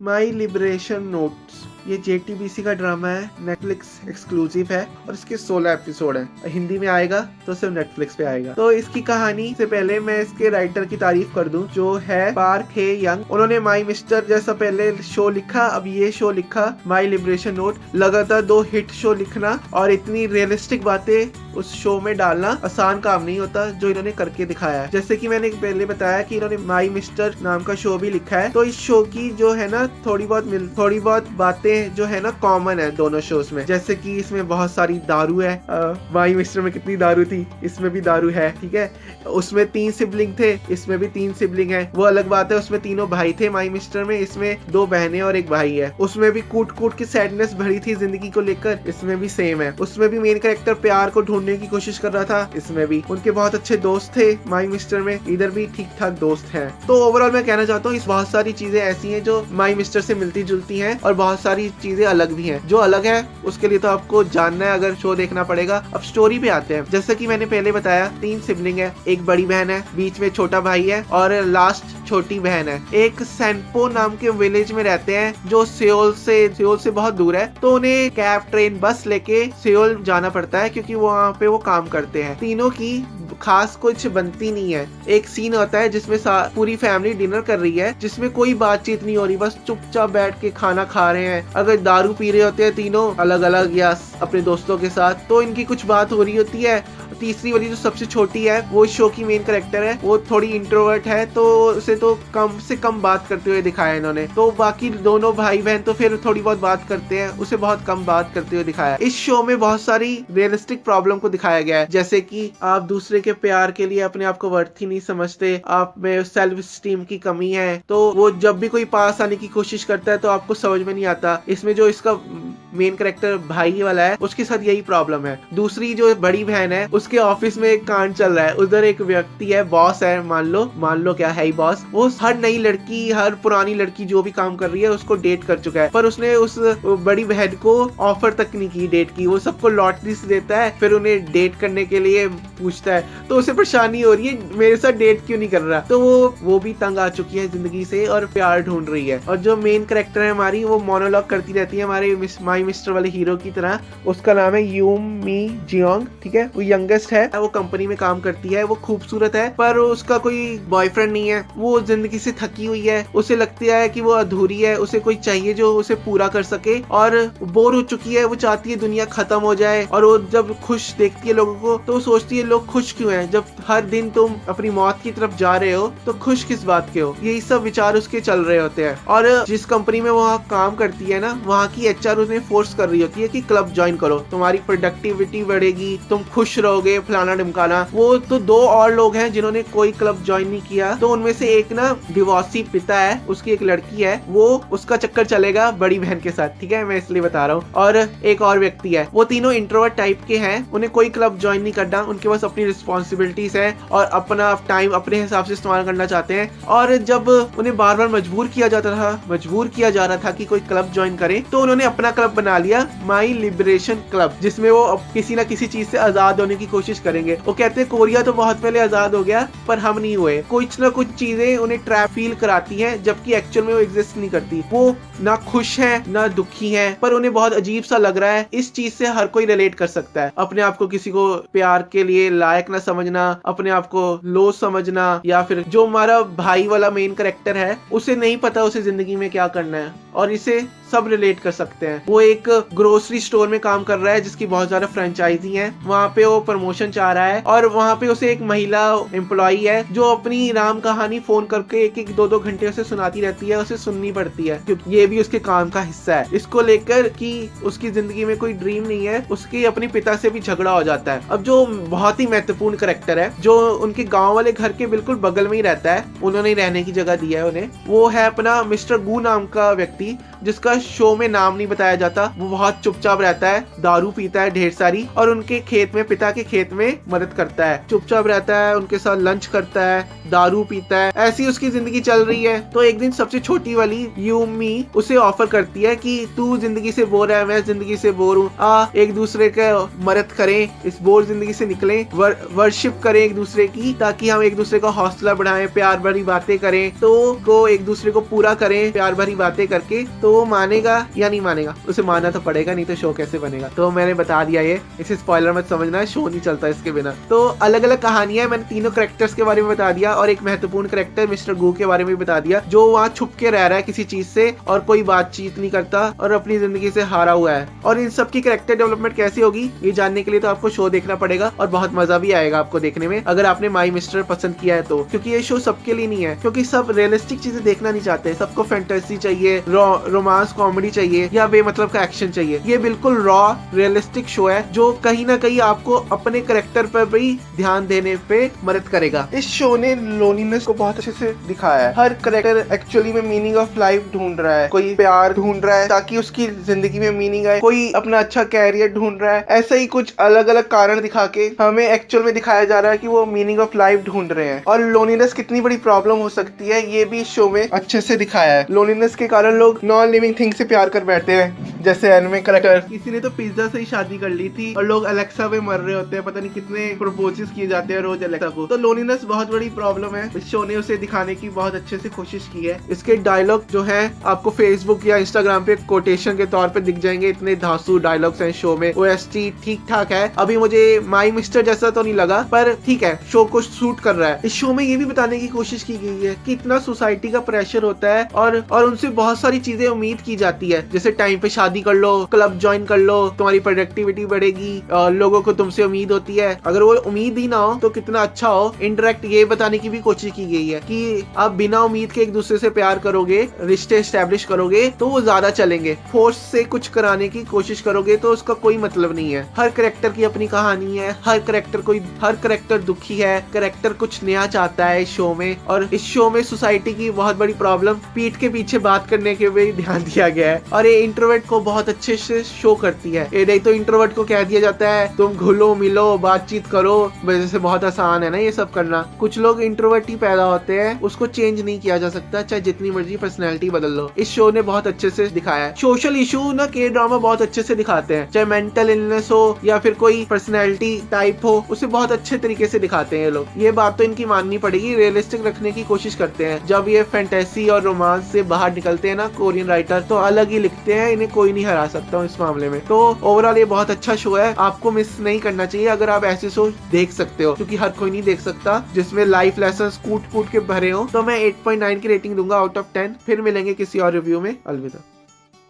माई liberation notes ये JTBC का drama है, नेटफ्लिक्स एक्सक्लूसिव है और इसके 16 एपिसोड है। हिंदी में आएगा तो सिर्फ नेटफ्लिक्स पे आएगा। तो इसकी कहानी से पहले मैं इसके राइटर की तारीफ कर दूं जो है पार्क हे यंग। उन्होंने माई मिस्टर जैसा पहले शो लिखा, अब ये शो लिखा माई लिबरेशन नोट। लगातार 2 हिट शो लिखना और इतनी रियलिस्टिक बातें उस शो में डालना आसान काम नहीं होता जो इन्होंने करके दिखाया है। जैसे कि मैंने पहले बताया कि इन्होंने माई मिस्टर नाम का शो भी लिखा है। तो इस शो की जो है ना थोड़ी बहुत बातें जो है ना कॉमन है दोनों शोज में। जैसे कि इसमें बहुत सारी दारू है। माई मिस्टर में कितनी दारू थी, इसमें भी दारू है, ठीक है। उसमें 3 सिबलिंग थे, इसमें भी 3 सिबलिंग है, वो अलग बात है। उसमें तीनों भाई थे माई मिस्टर में, इसमें 2 बहनें और 1 भाई है। उसमें भी कूट की सैडनेस भरी थी जिंदगी को लेकर, इसमें भी सेम है। उसमें भी मेन कैरेक्टर प्यार को ढूंढने की कोशिश कर रहा था, इसमें भी। उनके बहुत अच्छे दोस्त थे माई मिस्टर में, इधर भी ठीक ठाक दोस्त हैं। तो ओवरऑल मैं कहना चाहता हूँ इस बहुत सारी चीजें ऐसी हैं जो माई मिस्टर से मिलती जुलती हैं और बहुत सारी चीजें अलग भी हैं। जो अलग है उसके लिए तो आपको जानना है, अगर शो देखना पड़ेगा। अब स्टोरी पे आते हैं। जैसे कि मैंने पहले बताया 3 सिबलिंग है, 1 बड़ी बहन है, बीच में छोटा भाई है और लास्ट छोटी बहन है। एक सैनपो नाम के विलेज में रहते हैं जो सियोल से बहुत दूर है। तो उन्हें कैब, ट्रेन, बस लेके सियोल जाना पड़ता है क्योंकि वहाँ पे वो काम करते हैं। तीनों की खास कुछ बनती नहीं है। एक सीन होता है जिसमें पूरी फैमिली डिनर कर रही है, जिसमें कोई बातचीत नहीं हो रही, बस चुपचाप बैठ के खाना खा रहे हैं। अगर दारू पी रहे होते हैं तीनों अलग अलग या अपने दोस्तों के साथ, तो इनकी कुछ बात हो रही होती है। तीसरी वाली जो सबसे छोटी है वो शो की मेन कैरेक्टर है, वो थोड़ी इंट्रोवर्ट है, तो उसे तो कम से कम बात करते हुए दिखाया इन्होंने। तो बाकी दोनों भाई बहन तो फिर थोड़ी बहुत बात करते हैं, उसे बहुत कम बात करते हुए दिखाया। इस शो में बहुत सारी रियलिस्टिक प्रॉब्लम को दिखाया गया है, जैसे कि आप दूसरे के प्यार के लिए अपने आप को वर्थी नहीं समझते, आप में सेल्फ स्टीम की कमी है, तो वो जब भी कोई पास आने की कोशिश करता है तो आपको समझ में नहीं आता। इसमें जो इसका मेन कैरेक्टर भाई वाला है उसके साथ यही प्रॉब्लम है। दूसरी जो बड़ी बहन है उसके ऑफिस में एक कांड चल रहा है। उधर एक व्यक्ति है, बॉस है, मान लो क्या है ही बॉस। वो हर नई लड़की, हर पुरानी लड़की जो भी काम कर रही है उसको डेट कर चुका है, पर उसने उस बड़ी बहन को ऑफर तक नहीं की डेट की। वो सबको लॉटरी से देता है, फिर उन्हें डेट करने के लिए पूछता है, तो उसे परेशानी हो रही है मेरे साथ डेट क्यों नहीं कर रहा। तो वो भी तंग आ चुकी है जिंदगी से और प्यार ढूंढ रही है। और जो मेन कैरेक्टर है हमारी, वो मोनोलॉग करती रहती है हमारे माई मिस्टर वाले हीरो की तरह। उसका नाम है यूम मी जियोंग, ठीक है। वो यंगेस्ट है, वो कंपनी में काम करती है, वो खूबसूरत है, पर उसका कोई बॉयफ्रेंड नहीं है। वो जिंदगी से थकी हुई है, उसे लगता है कि वो अधूरी है, उसे कोई चाहिए जो उसे पूरा कर सके, और बोर हो चुकी है। वो चाहती है दुनिया खत्म हो जाए, और वो जब खुश देखती है लोगों को तो सोचती है लोग खुश क्यों हैं, जब हर दिन तुम अपनी मौत की तरफ जा रहे हो तो खुश किस बात के हो। यही सब विचार उसके चल रहे होते हैं। और जिस कंपनी में वो काम करती है ना, वहाँ की HR उन्हें फोर्स कर रही होती है कि क्लब ज्वाइन करो, तुम्हारी प्रोडक्टिविटी बढ़ेगी, तुम खुश रहोगे, फलाना ढिमकाना। वो तो 2 और लोग हैं जिन्होंने कोई क्लब ज्वाइन नहीं किया। तो उनमें से एक ना डिवोर्सी पिता है, उसकी एक लड़की है, वो उसका चक्कर चलेगा बड़ी बहन के साथ, ठीक है, मैं इसलिए बता रहा हूँ। और एक और व्यक्ति है, वो तीनों इंट्रोवर्ट टाइप के हैं, उन्हें कोई क्लब ज्वाइन नहीं करना, उनके पास अपनी रिस्पॉन्सिबिलिटीज है और अपना टाइम अपने हिसाब से इस्तेमाल करना चाहते हैं। और जब उन्हें बार बार मजबूर किया जा रहा था कि कोई क्लब ज्वाइन करे, तो उन्होंने अपना क्लब बना लिया, माई लिबरेशन क्लब, जिसमें वो किसी ना किसी चीज से आजाद होने की कोशिश करेंगे। वो कहते हैं कोरिया तो बहुत पहले आजाद हो गया, पर हम नहीं हुए। कुछ ना कुछ चीजें उन्हें ट्रैप फील कराती हैं, जबकि एक्चुअल में वो एग्जिस्ट नहीं करती। वो ना खुश है ना दुखी है, पर उन्हें बहुत अजीब सा लग रहा है। इस चीज से हर कोई रिलेट कर सकता है। अपने आप को किसी को प्यार के लिए लायक ना समझना, अपने आप को लो समझना, या फिर जो हमारा भाई वाला मेन कैरेक्टर है उसे नहीं पता उसे जिंदगी में क्या करना है, और इसे सब रिलेट कर सकते हैं। वो एक ग्रोसरी स्टोर में काम कर रहा है जिसकी बहुत ज्यादा फ्रेंचाइजी है, वहाँ पे वो प्रमोशन चाह रहा है, और वहाँ पे उसे एक महिला एम्प्लॉई है जो अपनी राम कहानी फोन करके 1-2 घंटे उसे सुनाती रहती है, उसे सुननी पड़ती है क्योंकि ये भी उसके काम का हिस्सा है। इसको लेकर कि उसकी जिंदगी में कोई ड्रीम नहीं है, उसके अपने पिता से भी झगड़ा हो जाता है। अब जो बहुत ही महत्वपूर्ण कैरेक्टर है, जो उनके गाँव वाले घर के बिल्कुल बगल में ही रहता है, उन्होंने रहने की जगह दी है उन्हें, वो है अपना मिस्टर गू नाम का व्यक्ति। जिसका शो में नाम नहीं बताया जाता, वो बहुत चुपचाप रहता है, दारू पीता है ढेर सारी और उनके खेत में, पिता के खेत में मदद करता है, चुपचाप रहता है, उनके साथ लंच करता है, दारू पीता है, ऐसी उसकी जिंदगी चल रही है। तो एक दिन सबसे छोटी वाली यूमी उसे ऑफर करती है कि तू जिंदगी से बोर है, मैं जिंदगी से बोर हूँ, आ एक दूसरे का मदद करें, इस बोर जिंदगी से निकलें, वर्शिप करें एक दूसरे की, ताकि हम एक दूसरे का हौसला बढ़ाएं, प्यार भरी बातें करें, तो एक दूसरे को पूरा करें प्यार भरी बातें करके। तो वो मानेगा या नहीं मानेगा? उसे मानना तो पड़ेगा, नहीं तो शो कैसे बनेगा। तो मैंने बता दिया ये, इसे स्पॉइलर मत समझना, शो नहीं चलता इसके बिना। तो अलग अलग कहानियां, मैंने तीनों कैरेक्टर्स के बारे में बता दिया और एक महत्वपूर्ण कैरेक्टर मिस्टर गू के बारे में बता दिया, जो वहाँ छुप के रह रहा है किसी चीज से और कोई बातचीत नहीं करता और अपनी जिंदगी से हारा हुआ है। और इन सब की कैरेक्टर डेवलपमेंट कैसी होगी ये जानने के लिए तो आपको शो देखना पड़ेगा और बहुत मजा भी आएगा आपको देखने में, अगर आपने माई मिस्टर पसंद किया है तो। क्योंकि ये शो सबके लिए नहीं है, क्योंकि सब रियलिस्टिक चीजें देखना नहीं चाहते, सबको फैंटेसी चाहिए, रोमांस कॉमेडी चाहिए या बेमतलब का एक्शन चाहिए। ये बिल्कुल रॉ रियलिस्टिक शो है जो कहीं ना कहीं आपको अपने कैरेक्टर पर भी ध्यान देने पे मदद करेगा। इस शो ने लोनलीनेस को बहुत अच्छे से दिखाया है। हर कैरेक्टर एक्चुअली में मीनिंग ऑफ लाइफ ढूंढ रहा है, कोई प्यार ढूंढ रहा है ताकि उसकी जिंदगी में मीनिंग आए, कोई अपना अच्छा कैरियर ढूंढ रहा है। ऐसा ही कुछ अलग अलग कारण दिखा के हमें एक्चुअल में दिखाया जा रहा है कि वो मीनिंग ऑफ लाइफ ढूंढ रहे हैं। और लोनलीनेस कितनी बड़ी प्रॉब्लम हो सकती है ये भी शो में अच्छे से दिखाया है। लोनलीनेस के कारण लोग नॉन लिविंग थिंग से प्यार कर बैठते हैं, जैसे एनिमे कैरेक्टर। किसी ने तो पिज्जा से ही शादी कर ली थी और लोग अलेक्सा पे मर रहे होते हैं, पता नहीं कितने प्रपोजेस किए जाते हैं रोज अलेक्सा को। तो लोनलीनेस बहुत बड़ी प्रॉब्लम है, इस शो ने उसे दिखाने की बहुत अच्छे से कोशिश की है। इसके डायलॉग जो है आपको फेसबुक या इंस्टाग्राम पे कोटेशन के तौर पे दिख जाएंगे, इतने धांसू डायलॉग्स हैं शो में। ओएसटी ठीक ठाक है, अभी मुझे माई मिस्टर जैसा तो नहीं लगा, पर ठीक है, शो को सूट कर रहा है। इस शो में ये भी बताने की कोशिश की गई है कि इतना सोसाइटी का प्रेशर होता है और उनसे बहुत सारी चीजें उम्मीद की जाती है, जैसे टाइम पे शादी कर लो, क्लब ज्वाइन कर लो, तुम्हारी प्रोडक्टिविटी बढ़ेगी, लोगों को तुमसे उम्मीद होती है। अगर वो उम्मीद ही ना हो तो कितना अच्छा हो। इनडायरेक्ट ये बताने की भी कोशिश की गई है कि आप बिना उम्मीद के एक दूसरे से प्यार करोगे, रिश्ते एस्टेब्लिश करोगे तो वो ज्यादा चलेंगे। फोर्स से कुछ कराने की कोशिश करोगे तो उसका कोई मतलब नहीं है। हर कैरेक्टर की अपनी कहानी है, हर कैरेक्टर दुखी है, कैरेक्टर कुछ नया चाहता है इस शो में। और इस शो में सोसाइटी की बहुत बड़ी प्रॉब्लम पीठ के पीछे बात करने के भी ध्यान दिया गया है और ये इंट्रोवर्ट को बहुत अच्छे से शो करती है। ये नहीं तो इंट्रोवर्ट को कह दिया जाता है तुम घुलो मिलो बातचीत करो, वजह से बहुत आसान है ना ये सब करना। कुछ लोग इंट्रोवर्ट ही पैदा होते हैं, उसको चेंज नहीं किया जा सकता चाहे जितनी मर्जी पर्सनैलिटी बदल लो। इस शो ने बहुत अच्छे से दिखाया है। सोशल इशू ना के ड्रामा बहुत अच्छे से दिखाते हैं, चाहे मेंटल इलनेस हो या फिर कोई पर्सनैलिटी टाइप हो, उसे बहुत अच्छे तरीके से दिखाते हैं ये लोग। ये बात तो इनकी माननी पड़ेगी, रियलिस्टिक रखने की कोशिश करते हैं। जब ये फैंटेसी और रोमांस से बाहर निकलते हैं ना कोरियन राइटर, तो अलग ही लिखते हैं, इन्हें कोई नहीं हरा सकता इस मामले में। तो ओवरऑल ये बहुत अच्छा शो है, आपको मिस नहीं करना चाहिए अगर आप ऐसे शो देख सकते हो, क्योंकि हर कोई नहीं देख सकता जिसमें लाइफ लेसन कूट कूट के भरे हो। तो मैं 8.9 की रेटिंग दूंगा आउट ऑफ 10। फिर मिलेंगे किसी और रिव्यू में, अलविदा।